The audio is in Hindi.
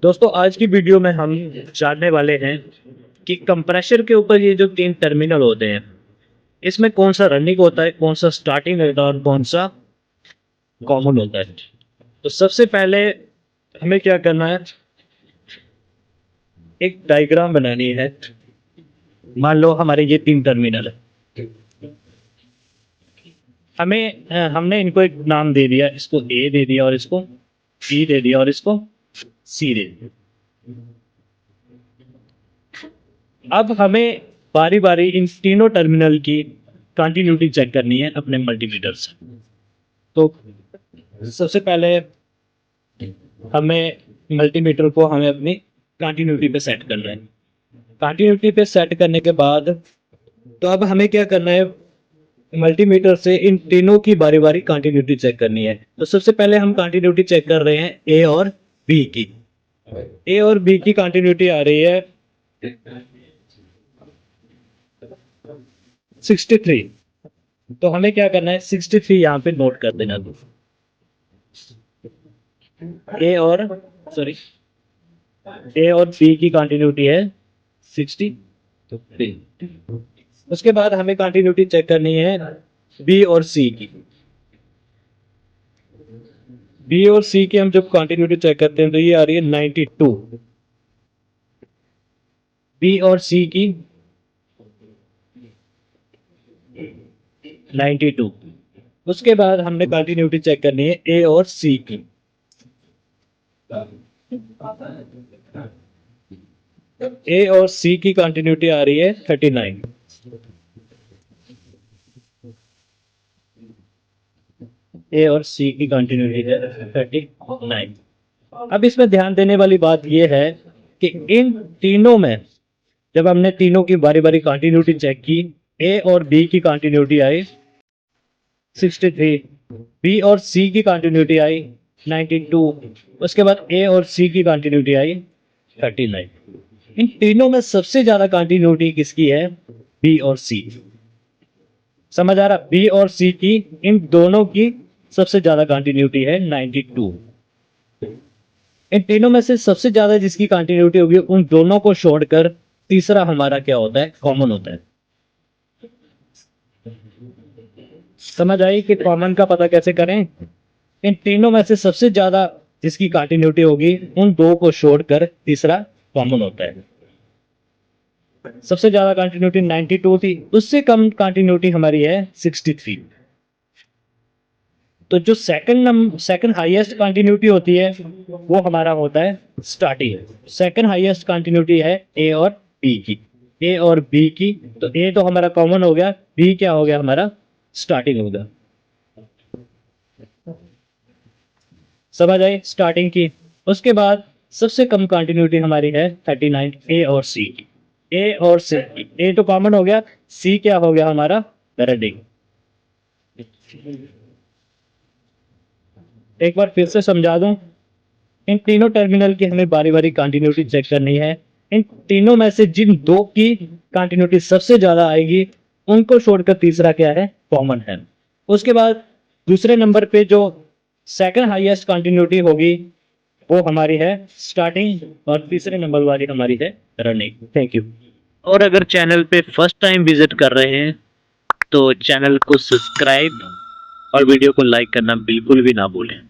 दोस्तों आज की वीडियो में हम जानने वाले हैं कि कंप्रेसर के ऊपर ये जो तीन टर्मिनल होते हैं इसमें कौन सा रनिंग होता है, कौन सा स्टार्टिंग होता है और कौन सा कॉमन होता है। तो सबसे पहले हमें क्या करना है, एक डायग्राम बनानी है। मान लो हमारे ये तीन टर्मिनल है, हमने इनको एक नाम दे दिया, इसको ए दे दिया और इसको बी दे दिया और इसको सी दे दिया। अब हमें बारी बारी इन तीनों टर्मिनल की कंटिन्यूटी चेक करनी है अपने मल्टीमीटर से। तो सबसे पहले हमें मल्टीमीटर को हमें अपनी कंटिन्यूटी पे सेट करना है। कंटिन्यूटी पे सेट करने के बाद तो अब हमें क्या करना है, मल्टीमीटर से इन तीनों की बारी बारी कंटिन्यूटी चेक करनी है। तो सबसे पहले हम कंटिन्यूटी चेक कर रहे हैं ए और बी की। ए और बी की कंटिन्यूटी आ रही है 63। तो हमें क्या करना है, 63 यहाँ पे नोट कर देना। ए और बी की कंटिन्यूटी है 63। उसके बाद हमें कंटिन्यूटी चेक करनी है बी और सी की। बी और सी की हम जब कंटिन्यूटी चेक करते हैं तो ये आ रही है 92। बी और सी की 92। उसके बाद हमने कंटिन्यूटी चेक करनी है ए और सी की। ए और सी की कंटिन्यूटी आ रही है 39। ए और सी की कंटिन्यूटी है 39। अब इसमें ध्यान देने वाली बात यह है कि इन तीनों में जब हमने तीनों की बारी बारी कंटिन्यूटी चेक की, ए और बी की कंटिन्यूटी आई 63, बी और सी की कंटिन्यूटी आई 92, उसके बाद ए और सी की कंटिन्यूटी आई 39। इन तीनों में सबसे ज्यादा कंटिन्यूटी किसकी है, बी और सी। समझ आ रहा, बी और सी की इन दोनों की सबसे ज्यादा कंटिन्यूटी है 92। इन तीनों में से सबसे ज्यादा जिसकी कंटिन्यूटी होगी उन दोनों को छोड़कर तीसरा हमारा क्या होता है, कॉमन होता है। समझ आई कि कॉमन का पता कैसे करें। इन तीनों में से सबसे ज्यादा जिसकी कंटिन्यूटी होगी उन दो को छोड़कर तीसरा कॉमन होता है। सबसे ज्यादा कंटिन्यूटी 92 थी, उससे कम कंटिन्यूटी हमारी है 63। तो जो सेकंड हाईएस्ट कंटिन्यूटी होती है वो हमारा होता है स्टार्टिंग। सेकंड हाईएस्ट कंटिन्यूटी है ए और बी की। ए और बी की, तो ए तो हमारा कॉमन हो गया, बी क्या हो गया हमारा स्टार्टिंग हो गया। समझ आई स्टार्टिंग की। उसके बाद सबसे कम कंटिन्यूटी हमारी है 39, ए और सी की। ए और सी, ए तो कॉमन हो गया, सी क्या हो गया हमारा रनिंग। एक बार फिर से समझा दूं, इन तीनों टर्मिनल की हमें बारी बारी कंटिन्यूटी चेक करनी है। इन तीनों में से जिन दो की कंटिन्यूटी सबसे ज्यादा आएगी उनको छोड़कर तीसरा क्या है, कॉमन है। उसके बाद दूसरे नंबर पे जो सेकंड हाईएस्ट कंटिन्यूटी होगी वो हमारी है स्टार्टिंग, और तीसरे नंबर वाली हमारी है रनिंग। Thank you. और अगर चैनल पे फर्स्ट टाइम विजिट कर रहे हैं तो चैनल को सब्सक्राइब और वीडियो को लाइक करना बिल्कुल भी ना भूलें।